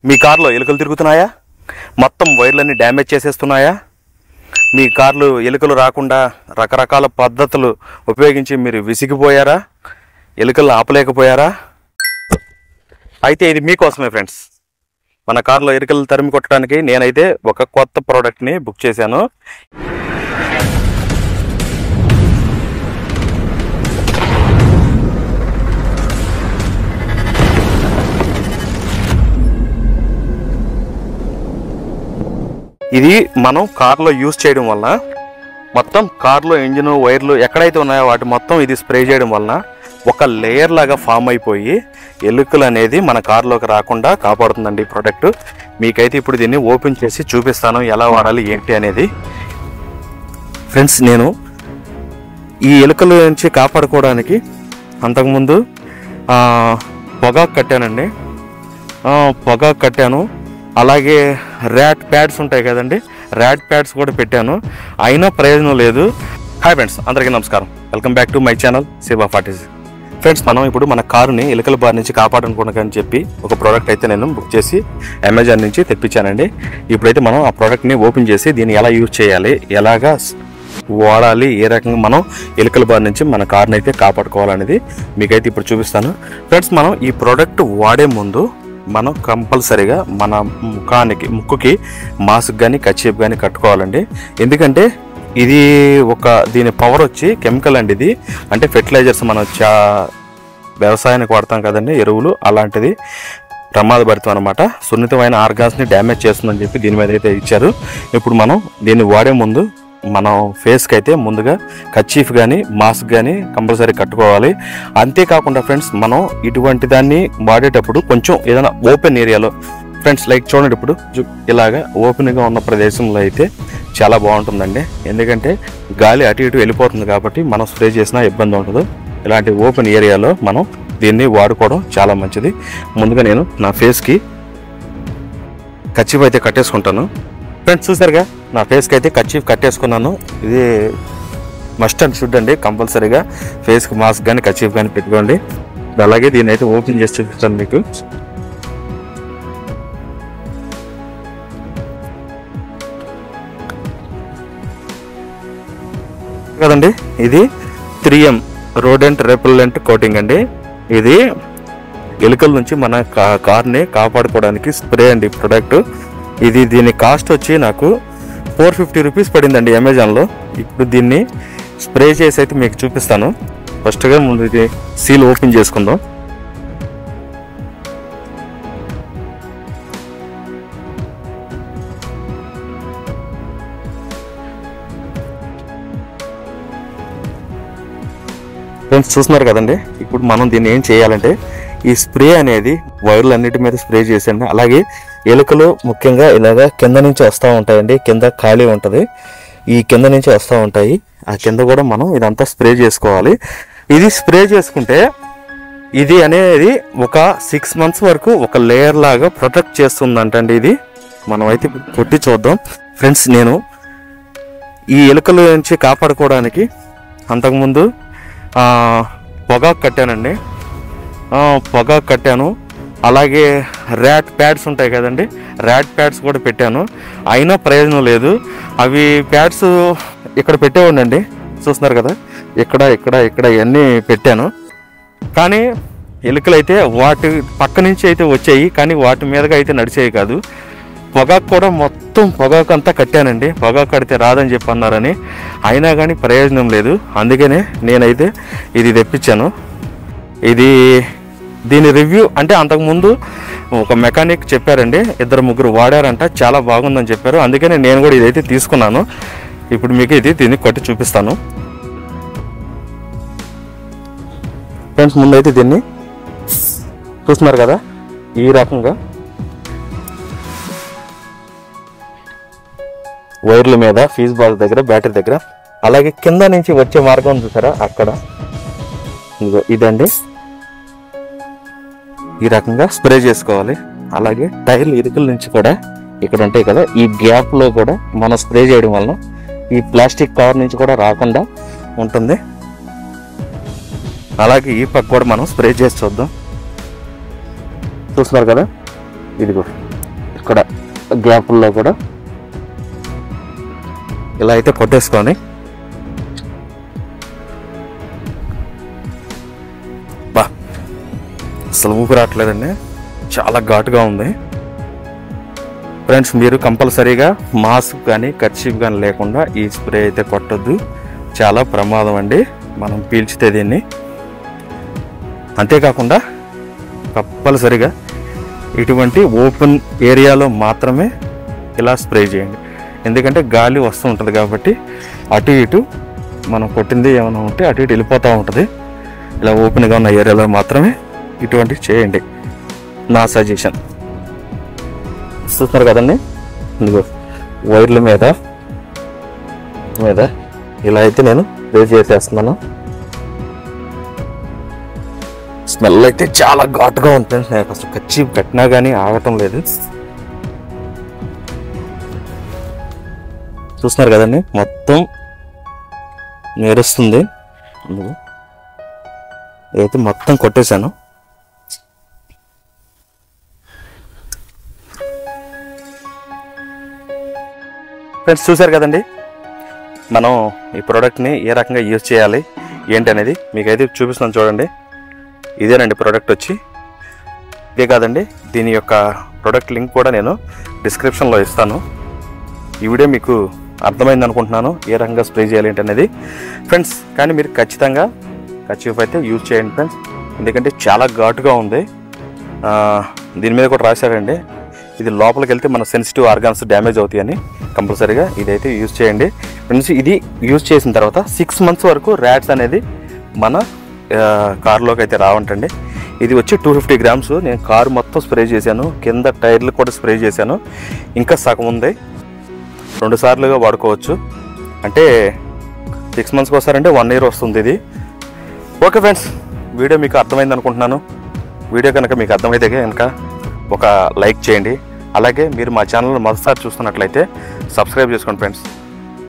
మీ కార్లో ఎలుకలు తిరుగుతున్నాయా? మొత్తం వైర్లన్నీ డ్యామేజ్ చేసేస్తున్నాయా? మీ కార్లు ఎలుకలు రాకుండా రకరకాల పద్ధతులు ఉపయోగించి మీరు విసిగిపోయారా? ఎలుకలను ఆపలేకపోయారా? అయితే ఇది మీకోసమే ఫ్రెండ్స్. మన కార్లో ఎలుకలు తరిమి కొట్టడానికి నేనైతే ఒక కొత్త ప్రోడక్ట్ని బుక్ చేశాను. ఇది మనం కార్లో యూజ్ చేయడం వల్ల మొత్తం కార్లో ఇంజిన్ వైర్లు ఎక్కడైతే ఉన్నాయో వాటి మొత్తం ఇది స్ప్రే చేయడం వలన ఒక లేయర్ లాగా ఫామ్ అయిపోయి ఎలుకలు అనేది మన కార్లోకి రాకుండా కాపాడుతుందండి ఈ ప్రోడక్ట్. మీకైతే ఇప్పుడు దీన్ని ఓపెన్ చేసి చూపిస్తాను ఎలా వాడాలి ఏంటి అనేది. ఫ్రెండ్స్, నేను ఈ ఎలుకల నుంచి కాపాడుకోవడానికి అంతకుముందు పొగాకు కట్టానండి. పొగాకు కట్టాను. అలాగే ర్యాట్ ప్యాడ్స్ ఉంటాయి కదండి, ర్యాట్ ప్యాడ్స్ కూడా పెట్టాను. అయినా ప్రయోజనం లేదు. హాయ్ ఫ్రెండ్స్, అందరికీ నమస్కారం. Welcome back to my channel Shiva forties. Friends, మనం ఇప్పుడు మన కారుని ఎలుకల బారి నుంచి కాపాడాలనుకున్నాకని చెప్పి ఒక ప్రోడక్ట్ అయితే నేను బుక్ చేసి అమెజాన్ నుంచి తెప్పించానండి. ఇప్పుడైతే మనం ఆ ప్రోడక్ట్ని ఓపెన్ చేసి దీన్ని ఎలా యూజ్ చేయాలి, ఎలాగా వాడాలి, ఏ రకంగా మనం ఎలుకల బారి నుంచి మన కార్ని అయితే కాపాడుకోవాలనేది మీకైతే ఇప్పుడు చూపిస్తాను. ఫ్రెండ్స్, మనం ఈ ప్రోడక్ట్ వాడే ముందు మనం కంపల్సరీగా మన ముక్కుకి మాస్క్ కానీ కర్చీఫ్ కానీ కట్టుకోవాలండి. ఎందుకంటే ఇది దీని పవర్ వచ్చి కెమికల్ అండి. ఇది అంటే ఫెర్టిలైజర్స్ మనం వ్యవసాయానికి వాడతాం కదండి, ఎరువులు, అలాంటిది ప్రమాదభరితం అనమాట. సున్నితమైన ఆర్గాన్స్ని డ్యామేజ్ చేస్తుందని చెప్పి దీని మీద అయితే ఇచ్చారు. ఇప్పుడు మనం దీన్ని వాడే ముందు మనం ఫేస్కి అయితే ముందుగా కర్చీఫ్ కానీ మాస్క్ కానీ కంపల్సరీ కట్టుకోవాలి. అంతేకాకుండా ఫ్రెండ్స్, మనం ఇటువంటి దాన్ని వాడేటప్పుడు కొంచెం ఏదైనా ఓపెన్ ఏరియాలో ఫ్రెండ్స్ లైక్ చూడండి, ఇప్పుడు ఇలాగా ఓపెన్గా ఉన్న ప్రదేశంలో అయితే చాలా బాగుంటుందండి. ఎందుకంటే గాలి అటు ఇటు వెళ్ళిపోతుంది కాబట్టి మనం స్ప్రే చేసినా ఇబ్బంది ఉండదు. ఇలాంటి ఓపెన్ ఏరియాలో మనం దీన్ని వాడుకోవడం చాలా మంచిది. ముందుగా నేను నా ఫేస్కి కర్చీఫ్ అయితే కట్టేసుకుంటాను. ఫ్రెండ్స్, చూసారుగా నా ఫేస్కి అయితే కర్చీఫ్ కట్టేసుకున్నాను. ఇది మస్ట్ అండ్ షుడ్ అండి. కంపల్సరీగా ఫేస్కి మాస్క్ కానీ కర్చీఫ్ కానీ పెట్టుకోండి. అలాగే దీన్ని అయితే ఓపెన్ చేసి చూపిస్తాను మీకు. కదండి, ఇది 3M రోడెంట్ రెపెల్లెంట్ కోటింగ్ అండి. ఇది ఎలుకల నుంచి మన కార్ని కాపాడుకోవడానికి స్ప్రే అండి ప్రొడక్ట్. దీని కాస్ట్ వచ్చి నాకు 450 రూపీస్ పడిందండి అమెజాన్లో. ఇప్పుడు దీన్ని స్ప్రే చేసి అయితే మీకు చూపిస్తాను. ఫస్ట్గా ముందు ఇది సీల్ ఓపెన్ చేసుకుందాం. ఫ్రెండ్స్, చూస్తున్నారు కదండి, ఇప్పుడు మనం దీన్ని ఏం చేయాలంటే ఈ స్ప్రే అనేది వైర్లు అన్నిటి మీద స్ప్రే చేసేయండి. అలాగే ఎలుకలు ముఖ్యంగా ఇలాగా కింద నుంచి వస్తూ ఉంటాయండి. కింద ఖాళీ ఉంటుంది, ఈ కింద నుంచి వస్తూ ఉంటాయి. ఆ కింద కూడా మనం ఇదంతా స్ప్రే చేసుకోవాలి. ఇది స్ప్రే చేసుకుంటే ఇది అనేది ఒక 6 months వరకు ఒక లేయర్ లాగా ప్రొటెక్ట్ చేస్తుందంటండి. ఇది మనం అయితే కొట్టి చూద్దాం. ఫ్రెండ్స్, నేను ఈ ఎలుకల నుంచి కాపాడుకోవడానికి అంతకుముందు పొగాకు కట్టానండి. పొగాకు కట్టాను. అలాగే ర్యాట్ ప్యాడ్స్ ఉంటాయి కదండి, ర్యాట్ ప్యాడ్స్ కూడా పెట్టాను. అయినా ప్రయోజనం లేదు. అవి ప్యాడ్స్ ఇక్కడ పెట్టేవాడినండి, చూస్తున్నారు కదా, ఇక్కడ ఇవన్నీ పెట్టాను. కానీ ఎలుకలు అయితే వాటి పక్క నుంచి అయితే వచ్చాయి, కానీ వాటి మీదగా అయితే నడిచేవి కాదు. పొగాకు కూడా మొత్తం పొగాకు అంతా కట్టానండి. పొగాకు కడితే రాదని చెప్పి అన్నారని, అయినా కానీ ప్రయోజనం లేదు. అందుకనే నేనైతే ఇది తెప్పించాను. దీని రివ్యూ అంటే అంతకుముందు ఒక మెకానిక్ చెప్పారండి, 2-3 వాడారంట, చాలా బాగుందని చెప్పారు. అందుకనే నేను కూడా ఇదైతే తీసుకున్నాను. ఇప్పుడు మీకు దీన్ని కొట్టి చూపిస్తాను. ఫ్రెండ్స్, ముందైతే దీన్ని చూస్తున్నారు కదా, ఈ రకంగా వైర్ల మీద, ఫీజ్ బాక్స్ దగ్గర, బ్యాటరీ దగ్గర, అలాగే కింద నుంచి వచ్చే మార్గం చూసారా అక్కడ, ఇదండి. ఈ రకంగా స్ప్రే చేసుకోవాలి. అలాగే టైర్లు ఇరుకుల నుంచి కూడా ఇక్కడ ఉంటాయి కదా, ఈ గ్యాప్లో కూడా మనం స్ప్రే చేయడం వలన ఈ ప్లాస్టిక్ కవర్ నుంచి కూడా రాకుండా ఉంటుంది. అలాగే ఈ పక్క కూడా మనం స్ప్రే చేసి చూద్దాం. చూస్తున్నారు కదా, ఇదిగో ఇక్కడ గ్యాపుల్లో కూడా ఇలా అయితే కొట్టేసుకొని బా అసలు ఊపి రావట్లేదండి, చాలా ఘాటుగా ఉంది ఫ్రెండ్స్. మీరు కంపల్సరీగా మాస్క్ కానీ కర్చీఫ్ కానీ లేకుండా ఈ స్ప్రే అయితే కొట్టద్దు, చాలా ప్రమాదం అండి మనం పీల్చితే దీన్ని. అంతేకాకుండా కంపల్సరీగా ఇటువంటి ఓపెన్ ఏరియాలో మాత్రమే ఇలా స్ప్రే చేయండి, ఎందుకంటే గాలి వస్తూ ఉంటుంది కాబట్టి అటు ఇటు మనం కొట్టింది ఏమైనా ఉంటే అటు ఇటు వెళ్ళిపోతూ ఉంటుంది. ఇలా ఓపెన్గా ఉన్న ఏరియాలో మాత్రమే ఇటువంటివి చేయండి, నా సజెషన్. చూస్తున్నారు కదండి, ఇదిగో వైర్ల మీద ఇలా అయితే నేను స్ప్రే చేసేస్తున్నాను. స్మెల్ అయితే చాలా ఘాటుగా ఉంటుంది, నాకు అసలు కర్చీఫ్ కట్టినా కానీ ఆగటం లేదు. చూస్తున్నారు కదండి, మొత్తం నేరుస్తుంది. ఇదైతే మొత్తం కొట్టేశాను. ఫ్రెండ్స్ చూసారు కదండి, మనం ఈ ప్రోడక్ట్ని ఏ రకంగా యూజ్ చేయాలి ఏంటి అనేది మీకైతే చూపిస్తున్నాను చూడండి. ఇదేనండి ప్రోడక్ట్ వచ్చి. ఇదే కాదండి, దీని యొక్క ప్రోడక్ట్ లింక్ కూడా నేను డిస్క్రిప్షన్లో ఇస్తాను. ఈ వీడియో మీకు అర్థమైంది అనుకుంటున్నాను, ఏ రకంగా స్ప్రే చేయాలి ఏంటి అనేది ఫ్రెండ్స్. కానీ మీరు ఖచ్చితంగా కర్చీఫ్ అయితే యూజ్ చేయండి ఫ్రెండ్స్, ఎందుకంటే చాలా ఘాటుగా ఉంది. దీని మీద కూడా రాశారండి, ఇది లోపలికి వెళ్తే మన సెన్సిటివ్ ఆర్గాన్స్ డ్యామేజ్ అవుతాయని. కంపల్సరీగా ఇదైతే యూజ్ చేయండి ఫ్రెండ్స్. ఇది యూజ్ చేసిన తర్వాత 6 months వరకు ర్యాట్స్ అనేది మన కారులోకి అయితే రావంటండి. ఇది వచ్చి 250 grams. నేను కారు మొత్తం స్ప్రే చేశాను, కింద టైర్లు కూడా స్ప్రే చేశాను, ఇంకా సగం ఉంది. 2 సార్లుగా వాడుకోవచ్చు, అంటే 6 monthsకి వస్తారంటే 1 year వస్తుంది ఇది. ఓకే ఫ్రెండ్స్, వీడియో మీకు అర్థమైంది అనుకుంటున్నాను. వీడియో కనుక మీకు అర్థమైతే కనుక ఒక లైక్ చేయండి. అలాగే మీరు మా ఛానల్ మొదటిసారి చూస్తున్నట్లయితే సబ్స్క్రైబ్ చేసుకోండి ఫ్రెండ్స్.